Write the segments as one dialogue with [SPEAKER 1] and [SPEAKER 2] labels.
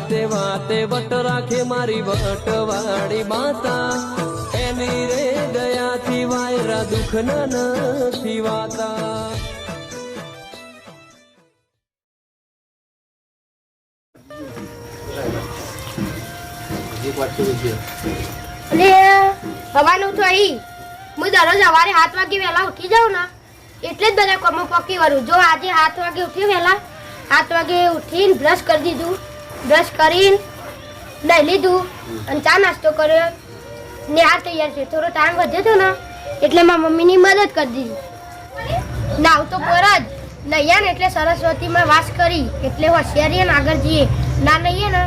[SPEAKER 1] વાતે વાતે વટ રાખે મારી વટવાળી માતા એની રે દયાથી વાયરા દુઃખ નથી વાતા.
[SPEAKER 2] હવાનું તો અહીં હું દરરોજ સવારે 7 વાગે વહેલા ઉઠી જાઉં ને એટલે જ બધા કામો પકી વળું. જો આજે 7 વાગે ઉઠી વહેલા 7 વાગે ઉઠીને બ્રશ કરી દીધું, બ્રશ કરીને નાઈ લીધું અને ચા નાસ્તો કર્યો ને આ તૈયાર છે. થોડો ટાઈમ વધ્યો હતો ને એટલે મારા મમ્મીની મદદ કરી દીધી. નાવ તો પર જ નૈયા ને એટલે સરસ્વતીમાં વાસ કરી એટલે હોશિયારી ને આગળ જઈએ. ના નહીએ ને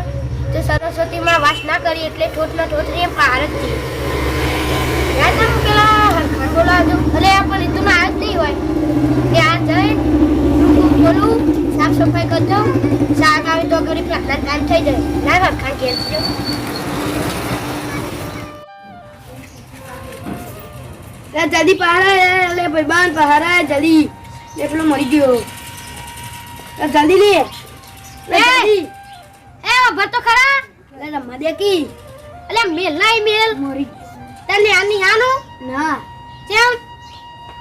[SPEAKER 2] તો સરસ્વતીમાં વાસ ના કરી એટલે ઠોઠ ના ઠોઠ રે પાર જ છે. યાદ ના પેલા હરખાન બોલાવજો એટલે પણ એ તો ના જ નહીં હોય ત્યાં જઈ બોલું સાફ સફાઈ કરજો. શાક આવે તો ઘડી પ્રાર્થના ટાઈમ થઈ જાય. ના હરખાન ઘેર જો જલ્દી પહારા એટલે ભાઈબાન પહારા જલ્દી એટલો મરી ગયો જલ્દી લે જલ્દી એ ઉભર તો ખરા લે રમવા દે કી એટલે મેલ નહીં મેલ મરી તને આની આનો ના કેમ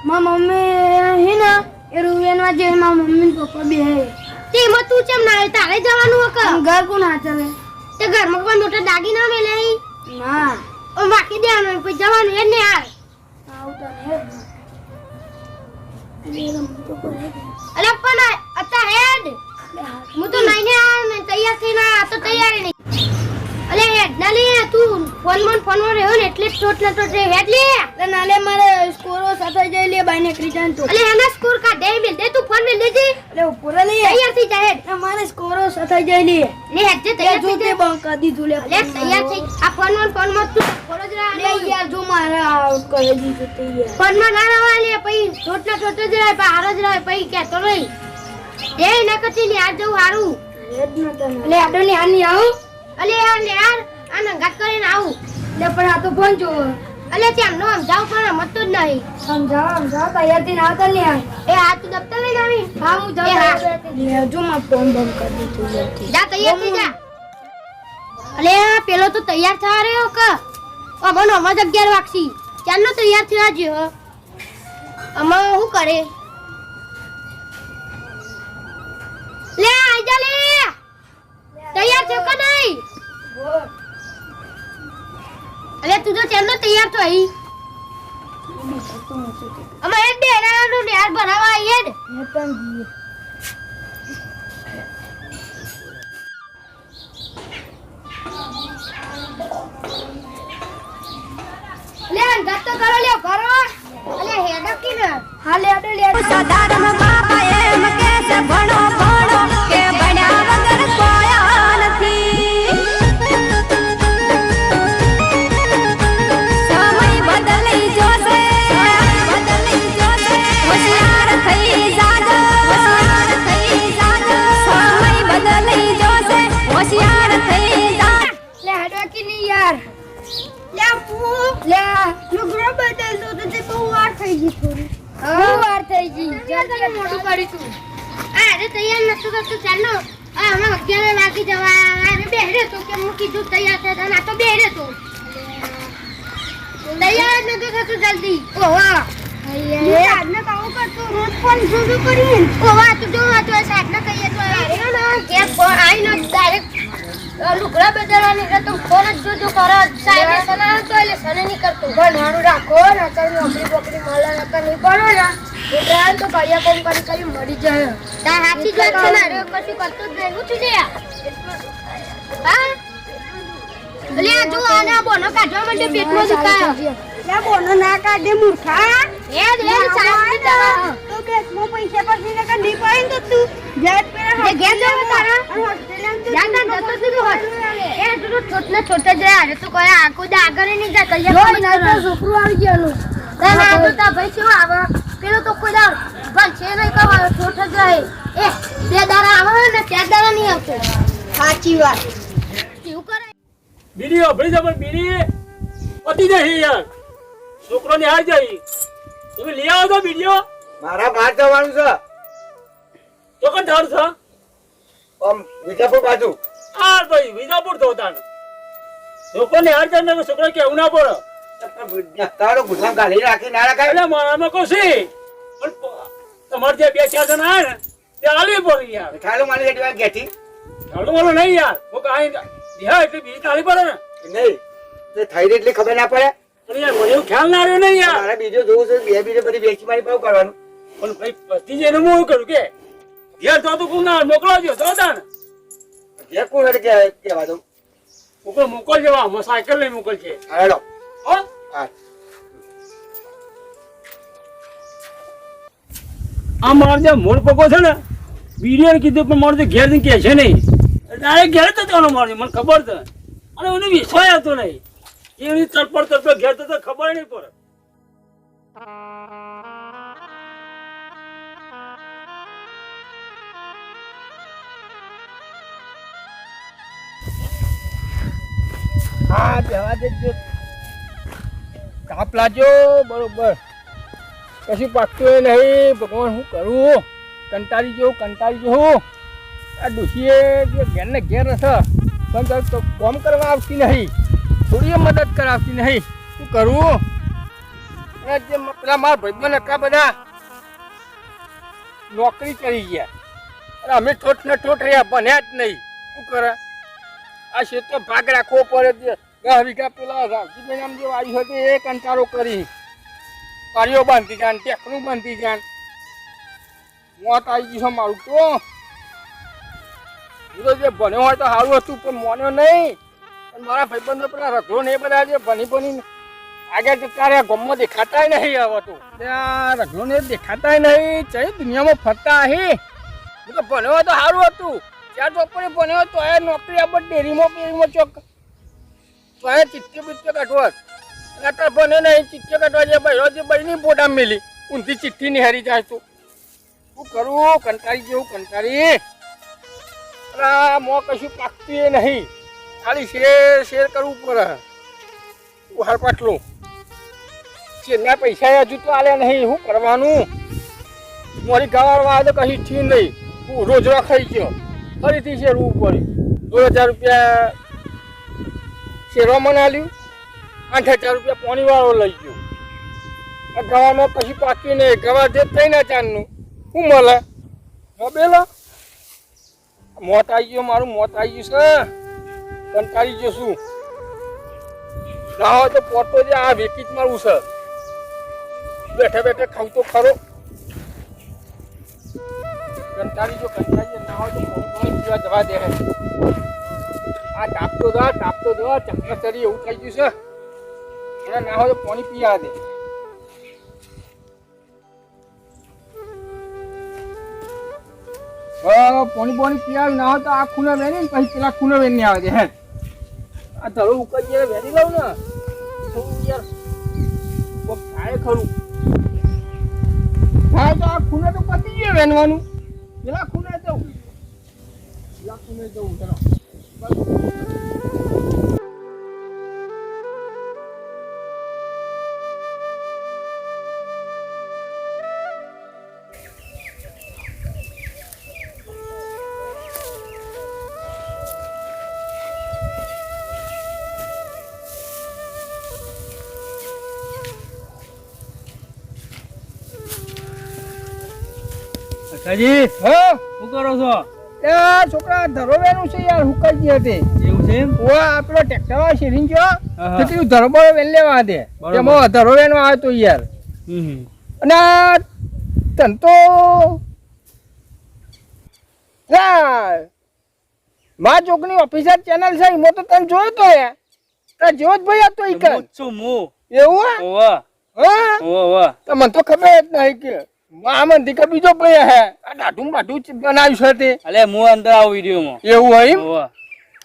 [SPEAKER 2] મા મમ્મી હે ના એ રૂવેનમાં જે મા મમ્મી પપ્પા બે હે તે માં તું કેમ ના આવે તારે જવાનું હક ઘર કોણ હાચવે તે ઘરમાં કોઈ મોટા દાગીના મેલે ના ઓ બાકી દેવાનું કોઈ જવાનું એ ને યાર અલે પણ અતા હેડ હું તો નહીં ને તૈયાર થઈને આ તો તૈયારી નહીં. અલે હેડ ના લે તું ફોન રહ્યો ને એટલે ટોટ ના ટોટ હેડ લે નાલે મારે સ્કોરો સાથે જઈ લે બાય ને ક્રિટન તો અલે એના સ્કોર કા દે મિલ દે તું ફોન મિલ દેજે અલે ઉપર લે તૈયાર થઈ જા હેડ મારે સ્કોરો સાથે જઈ લે હેડ જે તૈયાર થઈ જા બંક કરી દીધું લે અલે તૈયાર થઈ આ ફોન માં તું ફોન જ લે યાર જો મારે આઉટ કરી દીધું તૈયાર ફોન માં ના રવા લે પઈ ટોટ ના ટોટ જ રહે પા હાર જ રહે પઈ કે તો નહીં એ ન કતી લે આ જવું હારું હેડ ન તને લે આડો ને આની આવું અલે યાર આ નંગાત કરીને આવું લે પણ આ તો ફોન જો અલે તેમ નો સમજાવ પણ મત જ નહીં સમજાવ તૈયાર થી ના કર લે એ આ તું દફતર લઈ આવી હા હું જાઉં લે જો માં ફોન બંધ કરી દીધું જા તૈયાર થઈ જા અલે પેલો તો તૈયાર થવા રહ્યો ક ઓ બનો અવાજ 11 વાગસી ચાલનો તૈયાર થવા જ્યો અમા શું કરે લે આઈ જા લે તૈયાર થયો કે નહીં અલે તું તો ચાલનો તૈયાર તો આઈ અમે એક ડેરાનું નેર ભરાવા આઈએ ને પણ લે અંગત તો કરો લે કરો અલે હેડો કી ને હા લે આડો લે સદારમ બાપા એમ કે છે ભણો ભણો કે ભણ્યા વગર કોયા નથી. સમય બદલી જોશે હોશિયાર થઈ જાજો સમય બદલી જોશે હોશિયાર થઈ જા લે હેડો કી ની યાર લે લે લુગડો બદલ દો તો તે બહુ વાર થઈ ગઈ થોડી બહુ વાર થઈ ગઈ જલ્દી મોડું કરી તું અરે તૈયાર નતું કરતું ચાલો અમે 11 વાગી જવા અરે બેહરે તો કે હું કીધું તૈયાર થા ના તો બેહરે તો તૈયાર નતું થતું જલ્દી ઓવા એ આજને કામ કરતો રોજ ફોન જોજો કરી ઓવા તું જો આ તો સાટના કહીએ તો અરે ના કે આઈ ન ડાયરેક્ટ લુગડા બદલવાની એટલે તો ફોન જ જોજો કરો સાહેબ સના તો એટલે સને નહીં કરતું ભણવાનું રાખો ને ચાલ નોકરી બોકરી મળે નકર નહીં પડો ને એટલે તો કયા કોમ કરી મળી જાય તા હાચી જ વાત છે ને રે કશું કરતો જ નહીં ઉઠી જા હા લે જો આના બોનો કાઢવા માટે પેટમાં દુખાય લે બોનો ના કાઢે મૂર્ખા એ દે સાહેબ તો બેસમો પૈસા પછી ને કંડી પાઈન તો તું જેટ પેરા ઘેર જાવ તારા જાતા જતો તું હોત એ તું છોટના છોટા જ આરે તું કોઈ આખો દે આગળ નહીં જા કયા જો ના તો છોકરું આવી ગયેલું ના તો તા ભાઈ શું આવે પેલો તો કોઈ દાર પણ છે નહીં કવા છોટ જ રહે એ બે દારા આવે ને ચાર દારા નહીં આવતો સાચી વાત શું કરે
[SPEAKER 3] બીડી ભરી જા પણ બીડી પતી જાય યાર છોકરો ને હાર જાય તમે લઈ આવો તો બીડીઓ
[SPEAKER 4] મારા બહાર જવાનું છે
[SPEAKER 3] તો કોણ ધાર છે
[SPEAKER 4] આમ મીઠાપુર બાજુ
[SPEAKER 3] આ ભાઈ વિજાપુર તો તાણ છોકરોને હાર જાય ને છોકરો કેવું ના પડે
[SPEAKER 4] તારો ગુસ્સા ગાલી રાખી ના રાખાય.
[SPEAKER 3] એટલે મારામાં કહું છે પણ તમારે જે 2-4 જણા આવે ને તે આલવી પડી યાર
[SPEAKER 4] ખાલો મારી લેવા ગેઠી
[SPEAKER 3] ચાલો બોલો નહીં યાર હું કાંઈ દેહા એટલે બીજી તાલી પડે ને
[SPEAKER 4] નહીં તે થઈ રહી એટલી ખબર ના પડે.
[SPEAKER 3] પણ યાર મને એવું ખ્યાલ ના આવ્યો નહીં યાર
[SPEAKER 4] મારે બીજો જોવું છે બે બીજે બધી બેસી મારી પાવ કરવાનું.
[SPEAKER 3] પણ ભાઈ પતિ જઈને હું એવું કરું કે ઘેર તો તું ના મોકલાવજો તો તાણ
[SPEAKER 4] જે કોણ એટલે કહેવા દઉં.
[SPEAKER 3] ઉપર મોકલ જેવા હું સાયકલ લઈ મોકલશે
[SPEAKER 4] હા હેલો.
[SPEAKER 3] હો
[SPEAKER 4] હા
[SPEAKER 3] આ મારો જે મૂળ પકો છે ને બીડીએ કીધું પણ મારો જે ઘેર જઈને કહે છે નહીં ડાયરેક્ટ ઘેર તો જવાનો મારો મને ખબર છે અને એને વિશ્વાસ આવતો નહીં એની તરપડ તરપડ ઘેર તો ખબર નહીં પડે
[SPEAKER 5] હા બેવા દેજો કાપ લાજો બરોબર કશું પાકતું નહીં ભગવાન શું કરું કંટાળી જવું આ ડોશીએ જે ઘેરને ઘેર હશે પણ તો કોમ કરવા આવતી નહીં થોડી મદદ કરાવતી નહીં શું કરું એ જે પેલા મારા ભાઈબંધ હતા બધા નોકરી કરી ગયા અને અમે ઠોઠ ને ઠોઠ રહ્યા બન્યા જ નહીં શું કરે આ ક્ષેત્ર ભાગ રાખવો પડે 10 વીઘા પેલા રાવજીભાઈ નામ જે આવ્યું હતું એ કંટાળો કરી કાર્યો બાંધી જાય ટેકરું બાંધી જાય મોત આવી ગયું છે મારું તો હું તો જે ભણ્યો હોય તો સારું હતું પણ મોન્યો નહીં અને મારા ભાઈબંધો પેલા રઘરો ને એ બધા જે ભણી આગળ જતા રહ્યા ગામમાં દેખાતા નહીં હવે તો ત્યાં રઘરો ને દેખાતા નહીં ચઈ દુનિયામાં ફરતા અહીં હું તો ભણ્યો હોય તો સારું હતું ત્યાં ચોપડી ભણ્યો તો એ નોકરી આપણે ડેરીમાં ચોક તો એ ચિત્તે બિત્તે કાઢવા અત્યારે ભણે નહીં ચિત્તે કાઢવા જે ભાઈઓ જે બહેની બોડા મેલી ઊંધી ચિઠ્ઠી નિહારી જાય તો શું કરું કંટાળી મો કશું પાકતું નહીં ખાલી શેર કરવું પડે હાર પાટલું શેરના પૈસા હજુ તો આલ્યા નહીં શું કરવાનું મારી ગાવારમાં આવે તો કશું થી નહીં હું રોજડા ખાઈ ગયો ફરીથી શેરવું પડ્યું 2000 રૂપિયા શેરવા મને આલ્યું 8000 રૂપિયા પોણીવાળો લઈ ગયો આ ગવામાં કશું પાકી નહીં ગવા જે થઈ ના ચાંદનું શું મળે બેલો મોત આવી ગયો મારું મોત આવી ગયું છે કંટાળી ગયો શું ના હોય તો પોતો જે આ વેકી જ મારું છે બેઠે બેઠે ખાવ તો ખરો કંટાળી ગયો ના હોય તો પાણી પીવા જવા દે આ ટાપતો દો ચકના ચડી એવું થઈ ગયું છે એના ના હોય તો પાણી પીવા દે પાણી પીવા ના હોય તો આ ખૂણા વેની ને પછી પેલા ખૂણા વેની આવે છે હે આ ધરો ઉકળીએ વેરી લઉં ને થોડું યાર કોક થાય ખરું થાય તો આ ખૂણા તો પતી ગયો વેનવાનું પેલા ખૂણા જવું ચલો
[SPEAKER 3] કાજી
[SPEAKER 5] હા
[SPEAKER 3] શું કરો છો
[SPEAKER 5] એ છોકરા ધરોવેનું છે યાર હુકાઈ ગઈ હતી
[SPEAKER 3] એવું છે એમ
[SPEAKER 5] ઓ આપણો ટ્રેક્ટર વાળો શેરીન ગયો
[SPEAKER 3] હા.
[SPEAKER 5] તેથી ધરોબો વેલ લેવા દે
[SPEAKER 3] બરોબર.
[SPEAKER 5] એમાં ધરોવેનો આવે તો યાર અને તન તો મા ચોકની ઓફિસર ચેનલ છે એમાં તો તને જોયો તો યાર તાર જેવો જ ભાઈ હતો ઈ કર
[SPEAKER 3] છું હું
[SPEAKER 5] એવું હે?
[SPEAKER 3] ઓવા
[SPEAKER 5] હા
[SPEAKER 3] ઓવા
[SPEAKER 5] તો મને તો ખબર જ નહીં કે મામન થી કે બીજો ભાઈ હે આ ડાઢું બાઢું બનાવ્યું છે તે
[SPEAKER 3] અલે હું અંદર આવું વિડીયોમાં
[SPEAKER 5] એવું હોય એમ?
[SPEAKER 3] ઓવા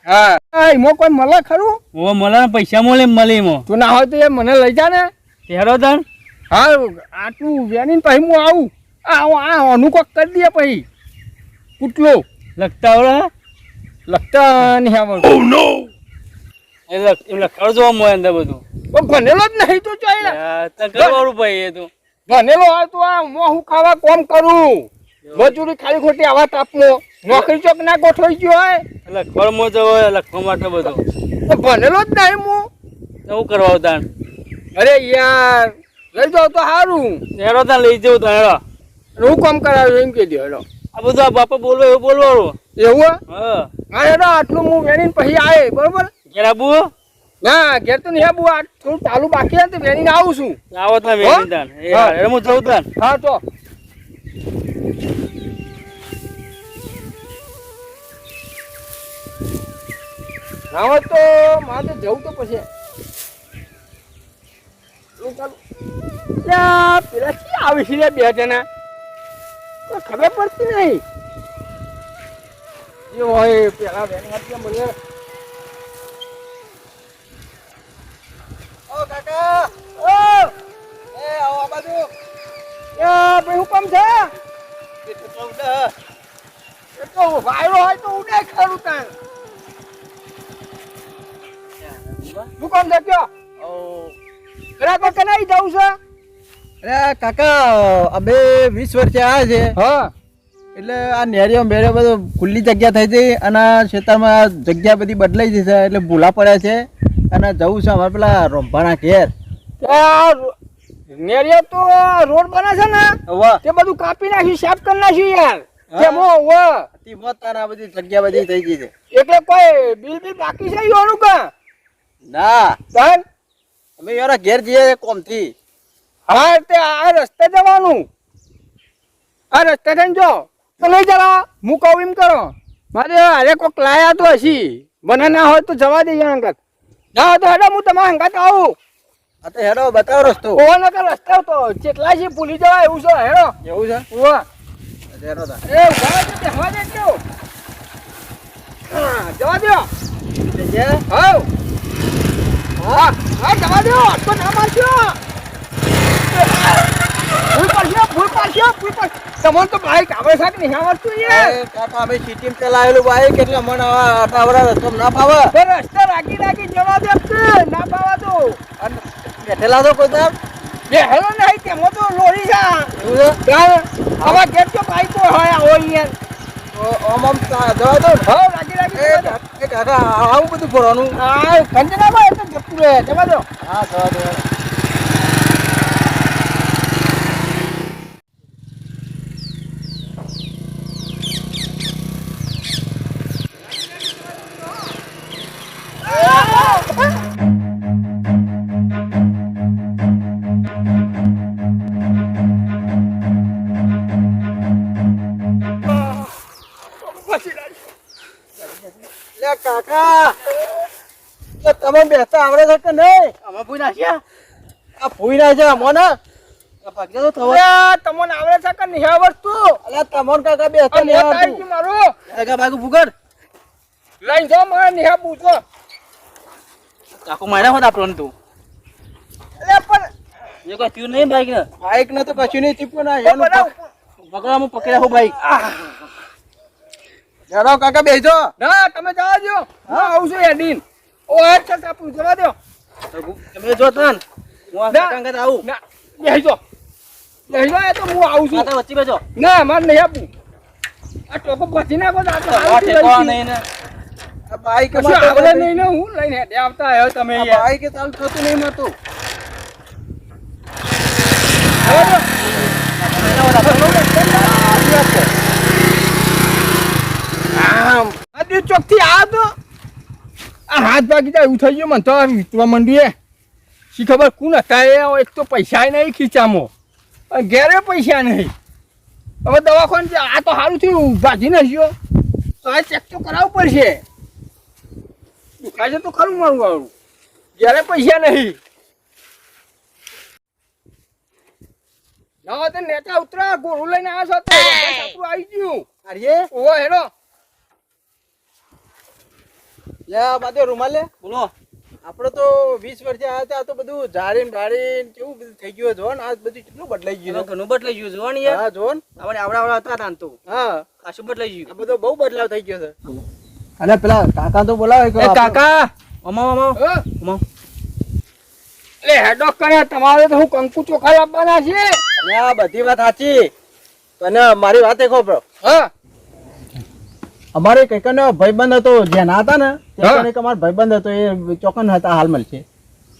[SPEAKER 5] હા એમાં કોઈ મળે ખરું
[SPEAKER 3] ઓવા મળે પૈસા મળે એમાં
[SPEAKER 5] તું ના હોય તો એ મને લઈ જા ને
[SPEAKER 3] તેરો તન
[SPEAKER 5] હા આટલું વેની પછી હું આવું આ અનુકોક કરી દે પછી કુટલો
[SPEAKER 3] લખતા આવડે
[SPEAKER 5] લખતા નહીં આવડતું
[SPEAKER 3] એમ લખાડજો મોય અંદર બધું
[SPEAKER 5] પણ ભણેલો જ નહીં તો ચાલે
[SPEAKER 3] તને કરવાનું ભાઈ એ તો
[SPEAKER 5] ભણેલો હોય તો આ હું ખાવા કોમ કરું મજૂરી ખાલી ખોટી આવા તાપમાં નોકરી ચોક ના ગોઠવાઈ ગયો હોય
[SPEAKER 3] લખવામાં તો હોય લખવા માટે બધું
[SPEAKER 5] તો ભણેલો જ નહીં હું
[SPEAKER 3] શું કરવા આવતા
[SPEAKER 5] અરે યાર લઈ જાવ તો સારું
[SPEAKER 3] હેરો ત્યાં લઈ જવું તો હેરો
[SPEAKER 5] હું કામ કરાવ્યું એમ કહી દો હેલો
[SPEAKER 3] આ બધું આ બાપા બોલવો એવું બોલવાનું
[SPEAKER 5] એવું
[SPEAKER 3] હા
[SPEAKER 5] હા હેલો આટલું હું વેણીને પછી આવે બરોબર
[SPEAKER 3] ઘેર આબુ
[SPEAKER 5] ના ઘેર તો નહીં આવું આ થોડું ચાલુ બાકી છે તો વેણીને આવું છું
[SPEAKER 3] આવો ત્યાં વેરી તાન એ
[SPEAKER 5] હા.
[SPEAKER 3] હારે હું જઉં તાન
[SPEAKER 5] હા તો ના હોય તો મારે તો જવું તો પછી શું ચાલુ? લ્યા, પેલા ક્યાં આવે છે લ્યા બે જણા કોઈ ખબર પડતી નહીં એ હોય પેલા વેણ હાથમાં મળે ઓ કાકા ઓ એ આવો આ બાજુ યા ભાઈ હું કામ છે એ તો વાયરો હોય તો ઉડે ખરું તાન હું કામ છે કયો ગ્રાહકો કે નહીં જવું છે
[SPEAKER 6] અરે કાકા અમે 20 વર્ષે આવ્યા છે
[SPEAKER 5] હા
[SPEAKER 6] એટલે આ નેરીઓ બેરે બધું ખુલ્લી જગ્યા થઈ હતી અને આ ખેતરમાં જગ્યા બધી બદલાઈ ગઈ છે એટલે ભૂલા પડ્યા છે અને જવું છે અમારે પેલા રોંભાના ઘેર
[SPEAKER 5] નેરિયો તો રોડ બને છે ને
[SPEAKER 6] વાહ
[SPEAKER 5] તે બધું કાપી નાખ્યું સાફ કરી નાખ્યું યાર કેમો વ
[SPEAKER 6] આ બધી જગ્યા બધી થઈ ગઈ છે
[SPEAKER 5] એટલે કોઈ બિલ બાકી છે યોનું કા
[SPEAKER 6] ના
[SPEAKER 5] તન
[SPEAKER 6] અમે યાર ઘેર જઈએ કોમથી
[SPEAKER 5] હા તે આ રસ્તે જવાનું આ રસ્તે થઈને જો તો નહીં જરા હું કહું એમ કરો મારે અરે કોક લાયા તો હશી મને ના હોય તો જવા દઈએ અંગત ના હોય તો હેડો હું તમારા અંગત આવું
[SPEAKER 6] આ તો હેડો બતાવો રસ્તો
[SPEAKER 5] ઓવો નકર રસ્તે તો જેટલા છે ભૂલી જવાય એવું છે હેડો
[SPEAKER 6] એવું છે
[SPEAKER 5] ઓવા
[SPEAKER 6] હેડો તા
[SPEAKER 5] એ ઉભા છે તે હવા દે કેવું હા જવા દો
[SPEAKER 6] જઈએ
[SPEAKER 5] હા હા હા જવા દો તો ના મારજો ભૂલ પાડશો તમને તો બાઈક આવે છે કે નહીં આવડતું યાર
[SPEAKER 6] એ કાકા અમે સિટીમાં ચલાવેલું બાઈક એટલે મને આટાવડા રસ્તો ના ફાવે
[SPEAKER 5] તે રસ્તે રાખી જવા દે કે ના પાવા દો
[SPEAKER 6] અને બેઠેલા તો કોઈ તાર
[SPEAKER 5] બે હેલો નહીં તેમાં તો લોરી જા
[SPEAKER 6] એવું છે
[SPEAKER 5] આવા ગેટ તો બાઈકો હોય હોય યાર
[SPEAKER 6] આમ જવા દો
[SPEAKER 5] હો રાખી
[SPEAKER 6] એ કાકા આવું બધું ફરવાનું
[SPEAKER 5] આ કંજનામાં એ તો જતું રહે જવા દો
[SPEAKER 6] હા જવા દો લે કાકા એ તમે બેસતા આવડે છે કે નહીં
[SPEAKER 3] અમે પૂઈ નાખ્યા
[SPEAKER 6] આ ભૂઈ ના છે મોને આ ભાગ્ય તો થવા
[SPEAKER 5] અરે તમને આવડે છે કે નહીં આવડતું
[SPEAKER 6] અલ્યા તમોન કાકા બેસતા
[SPEAKER 5] અને
[SPEAKER 6] નહીં
[SPEAKER 5] તારી
[SPEAKER 6] આવડતું
[SPEAKER 5] મારું
[SPEAKER 6] કાકા ભાગુ ફુગર
[SPEAKER 5] લઈને જાઓ મારા નિહા પૂછો
[SPEAKER 3] કાકુ માર્યા હોત આપણને તું
[SPEAKER 5] અરે પણ
[SPEAKER 3] એ કોઈ થયું નહીં બાઈક ને
[SPEAKER 6] બાઈક ને તો કશું નહીં ચીપકો ના
[SPEAKER 5] એ બધા
[SPEAKER 3] બગડામાં પકડ્યા હો બાઈક
[SPEAKER 6] જરા કાકા બેસજો
[SPEAKER 5] ના તમે જવા દો હું આવું છું એડીન ઓ હેડ ચાલ આપું જવા દો
[SPEAKER 3] તમે જો તાન હું આ કાકા અંગત આવું
[SPEAKER 5] ના બેસજો બેસજો એ તો હું આવું છું
[SPEAKER 3] માતા વચ્ચે બેજો
[SPEAKER 5] ના મારે નહીં આપું આ ટોકો પછી નાખો તો આ તો હાલતી
[SPEAKER 3] ઠેકવા
[SPEAKER 5] રહી
[SPEAKER 3] નહીં ને
[SPEAKER 6] આ બાઈક
[SPEAKER 5] કશું આવડે નહીં ને હું લઈને હેડે આવતા આવ્યો તમે યાર
[SPEAKER 6] બાઈક ચાલુ થતું નહીં મળતું
[SPEAKER 5] જવા દો. આમ આ દિવસ ચોકથી આ તો આ હાથ ભાગી જાય એવું થઈ ગયું મને તો વિતવા માંડ્યું શી ખબર કોણ હતા એ એક તો પૈસા નહીં ખીચામાં અને ઘેરે પૈસા નહીં હવે દવાખાને છે આ તો સારું થયું ભાજી નાખ્યો તો આ ચેક તો કરાવવું પડશે દુખાય છે તો ખરું મારું વાળું ઘેરે પૈસા નહીં ના તો નેતા ઉતરા ગોળું લઈને આવ્યા છો તો છાપરું આવી ગયું
[SPEAKER 6] અરે
[SPEAKER 5] ઓહો હેડો
[SPEAKER 6] લે માથે રૂમાલ લે
[SPEAKER 3] બોલો
[SPEAKER 6] આપણે તો 20 વર્ષે આવ્યા હતા આ તો બધું ઝાડીને ભાડીને કેવું બધું થઈ ગયું જો ને આ બધું કેટલું બદલાઈ ગયું
[SPEAKER 3] ઘણું બદલાઈ ગયું જોવા ને
[SPEAKER 6] છે
[SPEAKER 3] યાર
[SPEAKER 6] હા જો ને
[SPEAKER 3] આપણે આવડા હતા તાન તો
[SPEAKER 6] હા
[SPEAKER 3] ખાસું બદલાઈ
[SPEAKER 6] આ
[SPEAKER 3] ગયું
[SPEAKER 6] બધો બહુ બદલાવ થઈ ગયો છે અને પેલા કાકા તો બોલાવે કે
[SPEAKER 5] એ કાકા
[SPEAKER 3] અમાવ અમાવ
[SPEAKER 5] હા?
[SPEAKER 3] અમાવ
[SPEAKER 5] લે હેડો કરે તમારે તો હું કંકુ ચોખા આપવાના છે
[SPEAKER 6] આ બધી વાત સાચી તો અને મારી વાત એક ખબર
[SPEAKER 5] હા
[SPEAKER 6] અમારે કંઈકનો ભાઈબંધ હતો જે ના હતા ને
[SPEAKER 5] હા.
[SPEAKER 6] તે અમારો ભાઈબંધ હતો એ ચોકન હતા હાલ મળશે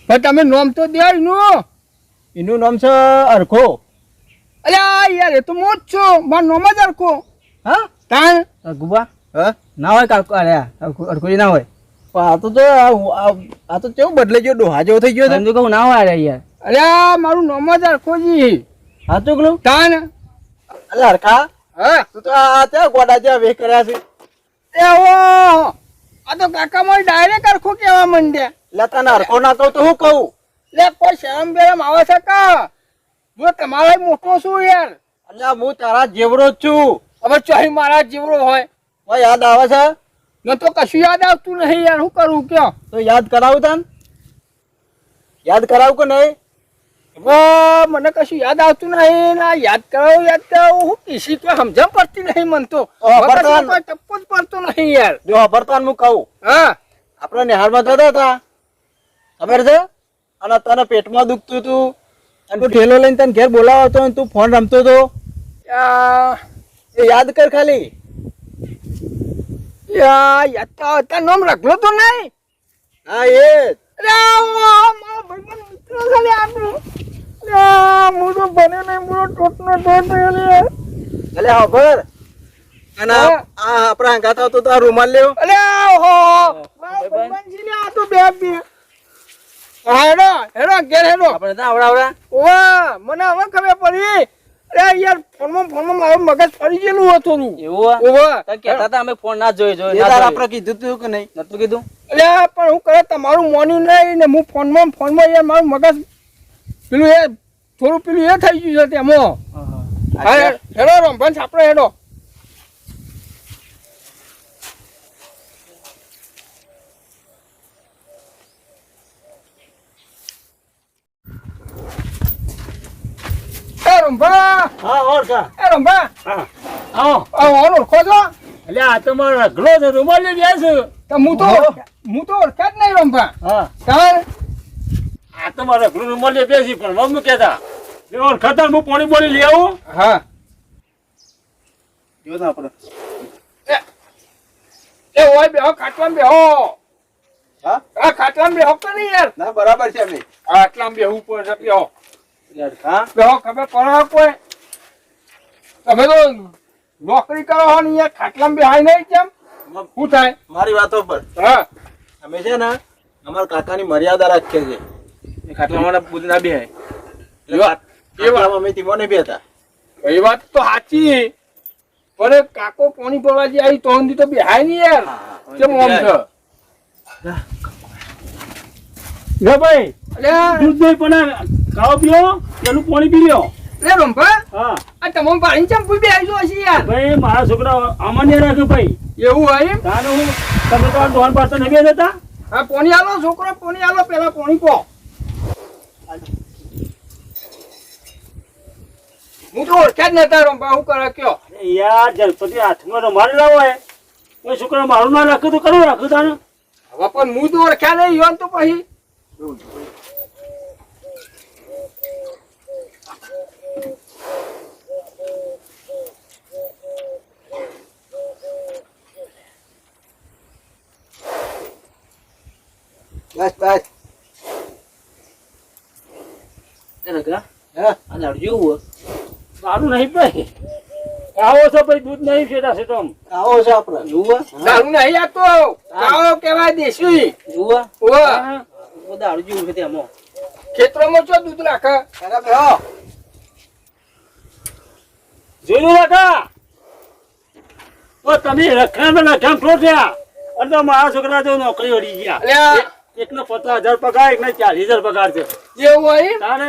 [SPEAKER 5] પણ તમે નોમ તો દે એનું.
[SPEAKER 6] એનું નામ છે અરખો
[SPEAKER 5] અલ્યા યાર એ તો હું જ છું મારું નોમ જ અરખો.
[SPEAKER 6] હા
[SPEAKER 5] તાણ
[SPEAKER 6] ગુબા હા ના હોય કાકો અરે અરખોજી ના હોય પણ આ તો કેવું બદલે ગયો ડોહા જેવો થઈ ગયો છે કહું ના હોય અરે યાર
[SPEAKER 5] અલ્યા મારું નોમ જ અરખોજી.
[SPEAKER 6] સાચું કલું
[SPEAKER 5] તાણ
[SPEAKER 6] અરે હરખા
[SPEAKER 5] હા
[SPEAKER 6] તું તો આ ત્યાં ગોડા જેવા વેહ કર્યા છે
[SPEAKER 5] એવો આ તો કાકા મારે ડાયરેક્ટ અરખો કહેવા માંડ્યા.
[SPEAKER 6] એટલે તને હરખો ના કહું તો હું કહું
[SPEAKER 5] લે કોઈ શરમ બેરમ આવે છે કા હું તમારા મોટો છું યાર.
[SPEAKER 6] અલ્યા હું તારા જેવડો જ છું
[SPEAKER 5] હવે ચોહી મારા જેવડો હોય
[SPEAKER 6] કોઈ યાદ આવે છે
[SPEAKER 5] ન તો કશું યાદ આવતું નહીં યાર શું કરું કયો.
[SPEAKER 6] તો યાદ કરાવું તને યાદ કરાવું કે નહીં
[SPEAKER 5] હવે મને કશું યાદ આવતું નહીં ના યાદ કરાવું હું કીસી તો સમજણ પડતી નહીં મન તો
[SPEAKER 6] ભરતાન.
[SPEAKER 5] કોઈ ટપ્પો જ પડતો નહીં યાર.
[SPEAKER 6] જો હબરતાન હું કહું
[SPEAKER 5] હા
[SPEAKER 6] આપણે નિહાળમાં જતા હતા ખબર છે અને તને પેટમાં દુખતું હતું અને તું ઠેલો લઈને તને ઘેર બોલાવો હતો અને તું ફોન રમતો હતો એ યાદ કર ખાલી
[SPEAKER 5] યાદ તો આવતા નામ રખલો તો નહીં.
[SPEAKER 6] હા એ જ
[SPEAKER 5] અરે મારો ભાઈબંધ મિત્ર છે લે આપણો. અરે હું તો બને નહીં મારો ટોટનો ટોટ લે.
[SPEAKER 6] અલે ખબર અને
[SPEAKER 5] હા.
[SPEAKER 6] આ આપણા અંગાત આવતો તો આ રૂમાલ લેવો
[SPEAKER 5] અરે ઓહો મારો ભાઈબંધ છે લે આ તો બે હા હેડો હેડો ઘેર હેડો.
[SPEAKER 6] આપણે ત્યાં આવડા
[SPEAKER 5] ઓવા મને હવે ખબર પડી. અરે યાર ફોનમાં મારું મગજ ફરી ગયેલું હતું
[SPEAKER 6] એવું
[SPEAKER 5] ઓવા
[SPEAKER 6] કહેતા હતા અમે ફોન ના જોઈ આપણે કીધું તું કે નહીં નતું કીધું
[SPEAKER 5] અરે પણ હું કરે તમારું મોન્યું નહીં ને હું ફોનમાં યાર મારું મગજ પેલું એ થોડું પેલું એ થઈ ગયું છે તેમાં. હા હેડો રમભાન આપણે હેડો. એ રમભા
[SPEAKER 3] હા ઓળખા
[SPEAKER 5] એ રમભા
[SPEAKER 3] હા આવો
[SPEAKER 5] આ ઓન ઓળખો છો
[SPEAKER 3] એટલે આ તમારો રગલો છે રૂમાલ લઈ બેસ
[SPEAKER 5] તો હું તો ઓળખ્યા જ નહીં રમભા.
[SPEAKER 3] હા
[SPEAKER 5] તાર
[SPEAKER 3] આ તમારો રગલો રૂમાલ લઈ બેસી પણ મમ્મી કહેતા ઓળખાતા હું પાણી બોલી લઈ આવું
[SPEAKER 5] હા
[SPEAKER 6] જો તો આપણે
[SPEAKER 5] એ ઓય બેહો ખાટલામાં બેહો.
[SPEAKER 6] હા
[SPEAKER 5] આ ખાટલામાં બેહો તો નહીં યાર.
[SPEAKER 6] ના બરાબર છે અમે
[SPEAKER 5] ખાટલામાં બેહવું પડે બેહો.
[SPEAKER 6] હા
[SPEAKER 5] બેહો ખબર પડે કોઈ તમે તો નોકરી કરો હો ને યાર ખાટલામાં બેહાય નહીં કેમ શું થાય.
[SPEAKER 6] મારી વાતો પર
[SPEAKER 5] હા
[SPEAKER 6] અમે છે ને અમારા કાકાની મર્યાદા રાખીએ છીએ એ ખાટલામાં બુદ્ધ ના બેહાય ખાટલામાં અમે તીમોને બેહતા
[SPEAKER 5] એ વાત તો સાચી પણ કાકો પાણી ભરવા જે આવી તો સુધી તો બેહાય નહીં યાર. કેમ આમ છે
[SPEAKER 3] લે ભાઈ
[SPEAKER 5] અલ્યા
[SPEAKER 3] દૂધ નહીં પણ ખાઓ પીઓ પેલું પાણી પી લ્યો
[SPEAKER 5] લે રંભા
[SPEAKER 3] હા
[SPEAKER 5] આ તમામ પાણી ચમ પૂઈ બેહાઈ હશે યાર.
[SPEAKER 3] ભાઈ મારા છોકરા આમાં નહીં રાખ્યો ભાઈ
[SPEAKER 5] એવું હોય એમ.
[SPEAKER 3] તાને હું તમે તો આ દોન પાડતા નહીં બેસતા
[SPEAKER 5] હા પાણી આલો છોકરો પાણી આલો પેલા પાણી પો. હું તો ઓળખ્યા જ નતા રંભા શું કરે કયો.
[SPEAKER 3] યાર જલપતિ હાથમાં રમાડે લાવો હોય કોઈ છોકરા મારું ના રાખે તો કરું રાખું તાને
[SPEAKER 5] હવે પણ હું તો ઓળખ્યા નહીં યોન તો પછી
[SPEAKER 6] બસ બસ
[SPEAKER 3] મારું નહીં ભાઈ આવો છો ભાઈ દૂધ નહીં ફેટા છે તમ
[SPEAKER 6] આવો છે આપણે
[SPEAKER 5] દારૂ નહીં આપતો કાવો કેવાય દેશી. ઓવા ખેતરોમાં ચો દૂધ રાખે.
[SPEAKER 6] અરે બેહો
[SPEAKER 3] જોયું રાખા તો તમે રખામાં રખામ ફ્લોટ્યા અને તો મારા છોકરા તો નોકરી વળી ગયા
[SPEAKER 5] અલ્યા
[SPEAKER 3] એકનો 50,000 પગાર એકને 40,000 પગાર છે
[SPEAKER 5] એવું હોય એમ?
[SPEAKER 3] તારે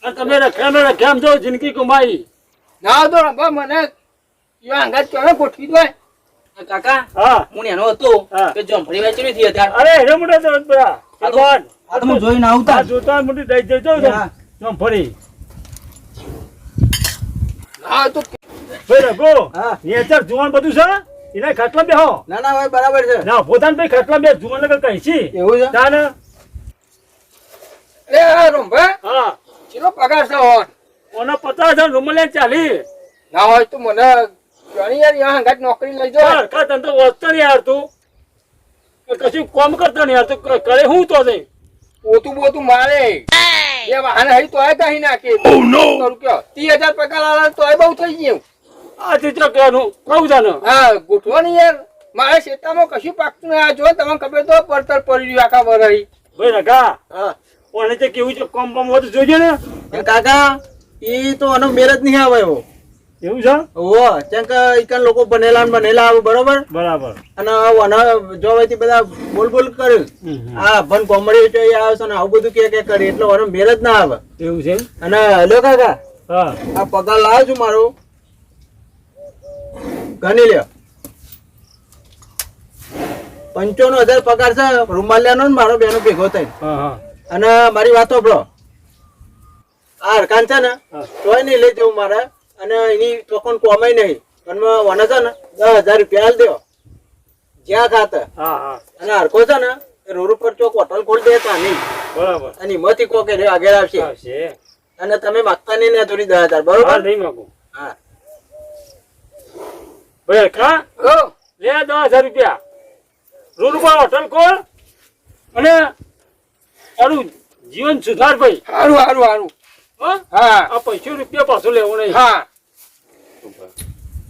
[SPEAKER 3] અને તમે રખામાં રખામ જો જિંદગી કમાઈ
[SPEAKER 5] ના તો રંભા મને યો અંગાત કેવા ગોઠવી દો.
[SPEAKER 7] કાકા
[SPEAKER 3] હા
[SPEAKER 7] હું એનો હતો
[SPEAKER 3] હા.
[SPEAKER 7] કે જોમફળી વેચી નથી અત્યારે
[SPEAKER 3] અરે હેરે મોટા તો બધા ભગવાન
[SPEAKER 6] આ તો હું જોઈને આવતા
[SPEAKER 3] આ જોતા મોટી દઈ દેજો
[SPEAKER 6] હા.
[SPEAKER 3] તમ ફરી
[SPEAKER 5] હા તો
[SPEAKER 3] ભાઈ રઘુ
[SPEAKER 6] હા.
[SPEAKER 3] નેચર જુવાન બધું છે એને ખાટલા બેહો
[SPEAKER 6] ના ના ભાઈ બરાબર છે
[SPEAKER 3] ના પોતાને ભાઈ ખાટલા બે જુવાન લગર કહી છી
[SPEAKER 6] એવું છે
[SPEAKER 3] તાને
[SPEAKER 5] એ રંભા
[SPEAKER 3] હા
[SPEAKER 5] ચેલો પગાર છે હોન.
[SPEAKER 3] ઓનો 50,000 રૂમલે 40
[SPEAKER 5] ના હોય તો મને જાણી યાર યા હંગાત નોકરી લઈ જાઓ
[SPEAKER 3] યાર કા તને તો વસ્તુ નહીં યાર તું કશું કામ કરતો નહીં યાર તું કરે હું તો નહીં
[SPEAKER 5] પોતું બોતું મારે એ વાહન હઈ તો આ કહી નાખે કરું કયો 30,000 પગાર આલે તો એ બહુ થઈ ગયું
[SPEAKER 3] આ તે ચકવાનું કહું તને
[SPEAKER 5] હા ગોઠવો ને યાર મારે શેતામાં કશું પાકતું નહીં આ જો તમને ખબર તો પડતર પડી રહ્યું આખા વરહી
[SPEAKER 3] ભાઈ રગા
[SPEAKER 6] હા
[SPEAKER 3] કોને તે કેવું છે કોમ બમ હોતું જોજે ને
[SPEAKER 6] એ કાકા ઈ તો આનો મેર જ નહીં આવે એવો
[SPEAKER 3] એવું છે
[SPEAKER 6] ઓહો કેમ કે ઈકન લોકો બનેલા ને બનેલા આવે બરોબર
[SPEAKER 3] બરાબર
[SPEAKER 6] અને જો હોયથી બધા બોલ બોલ કરે આ ભન કોમડી છે એ આવે છે ને આવું બધું કે કરે એટલે આનો મેર જ ના આવે
[SPEAKER 3] એવું છે એમ?
[SPEAKER 6] અને હેલો કાકા
[SPEAKER 3] હા
[SPEAKER 6] આ પગાર લાવ્યો છું મારો ગણી લ્યો 55,000 પગાર છે રૂમાલિયાનો ને મારો બેનો ભેગો થઈ
[SPEAKER 3] હા હા
[SPEAKER 6] અને મારી વાત સાંભળો આ હરકાન છે ને તોય નહીં લઈ જવું મારે અને એની ચોખણ કોમાય નહીં પણ મને છે ને 10,000 રૂપિયા હાલ દો જ્યાં ખાતે
[SPEAKER 3] હા હા
[SPEAKER 6] અને હરકો છે ને એ રોડ ઉપર ચોક હોટલ ખોલી દેતા નહીં
[SPEAKER 3] બરાબર
[SPEAKER 6] અને એમાંથી કોકે આગળ આવશે
[SPEAKER 3] આવશે
[SPEAKER 6] અને તમે માગતા નહીં ને થોડી 10,000
[SPEAKER 3] હા
[SPEAKER 6] બરોબર
[SPEAKER 3] નહીં માગું
[SPEAKER 6] હા
[SPEAKER 3] ભાઈ કા લે 10,000 રૂપિયા રોડ ઉપર હોટલ ખોલ અને તારું જીવન સુધાર ભાઈ
[SPEAKER 5] સારું સારું સારું
[SPEAKER 3] હો?
[SPEAKER 5] હા
[SPEAKER 3] આ 25 રૂપિયા પાછું લેવું નહીં
[SPEAKER 5] હા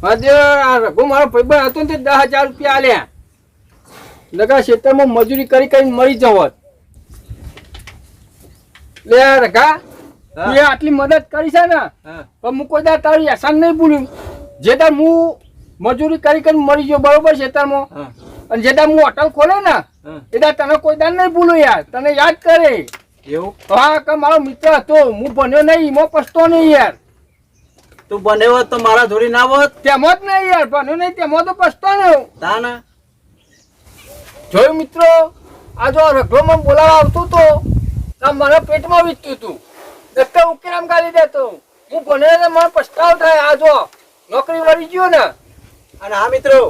[SPEAKER 5] આજે આ રઘુ મારો ભાઈબંધ હતો ને તે 10,000 રૂપિયા આલ્યા લગા ખેતરમાં મજૂરી કરી કરીને મરી જવત લે રઘા તું આટલી મદદ કરી છે ને
[SPEAKER 6] હા
[SPEAKER 5] પણ હું કોઈ દાડ તારી એહસાન નહીં ભૂલ્યું જે દાડ હું મજૂરી કરી કરીને મરી ગયો બરોબર ખેતરમાં
[SPEAKER 6] હા
[SPEAKER 5] અને જે દાડ હું હોટલ ખોલે ને
[SPEAKER 6] હા
[SPEAKER 5] એ દાડ તને કોઈ દાડ નહીં ભૂલું યાર તને યાદ કરે
[SPEAKER 6] એવું
[SPEAKER 5] હા કે મારો મિત્ર હતો હું ભણ્યો નહીં એમાં પછતો નહીં યાર
[SPEAKER 6] તું બને હોત તો મારા જોડી ના હોત
[SPEAKER 5] તેમાં જ નહીં યાર ભણ્યો નહીં તેમાં તો પછતો નહીં
[SPEAKER 6] તા ને
[SPEAKER 5] જોયું મિત્રો આ જો રઘલો મને બોલાવા આવતું તો આ મને પેટમાં વીતતું હતું દત્તા ઉકેરામ ગાલી દેતો હું ભણે ને મને પછતાવ થાય આ જો નોકરી વળી ગયો ને
[SPEAKER 6] અને હા મિત્રો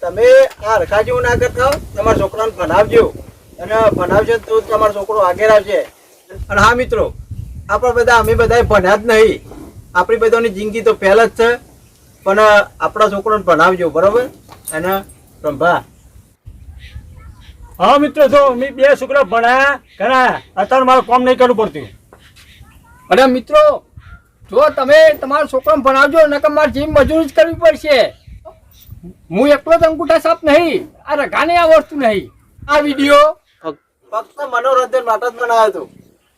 [SPEAKER 6] તમે આ હરખા જેવું ના કરતા હો તમારા છોકરાને ભણાવજો અને ભણાવજો તો તમારો છોકરો આગળ આવશે અને હા મિત્રો આપણે બધા અમે બધા ભણ્યા જ નહીં આપણી બધાની જિંદગી તો પહેલ જ છે પણ આપણા છોકરાને ભણાવજો બરોબર અને રંભા
[SPEAKER 3] હા મિત્રો જો મેં 2 છોકરા ભણાયા ઘણા અત્યારે મારે કામ નહીં કરવું પડતું
[SPEAKER 5] અને મિત્રો જો તમે તમારા છોકરાને ભણાવજો નકર મારે જીમ મજૂરી જ કરવી પડશે હું એકલો જ અંગૂઠા સાપ નહીં આ રઘાને આવડતું નહીં આ વિડીયો
[SPEAKER 6] ફક્ત મનોરંજન માટે જ બનાવ્યો હતો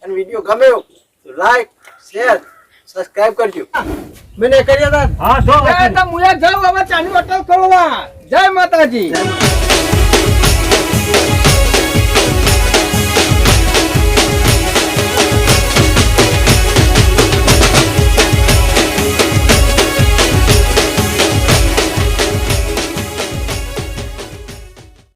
[SPEAKER 6] અને વિડીયો ગમ્યો લાઈક શેર સબસ્ક્રાઇબ કરજો મેં કર્યા હતા
[SPEAKER 3] હા શું
[SPEAKER 5] મુયા જાવ હવે ચાની હોટલ ખોલવા જય માતાજી
[SPEAKER 6] જય માતા.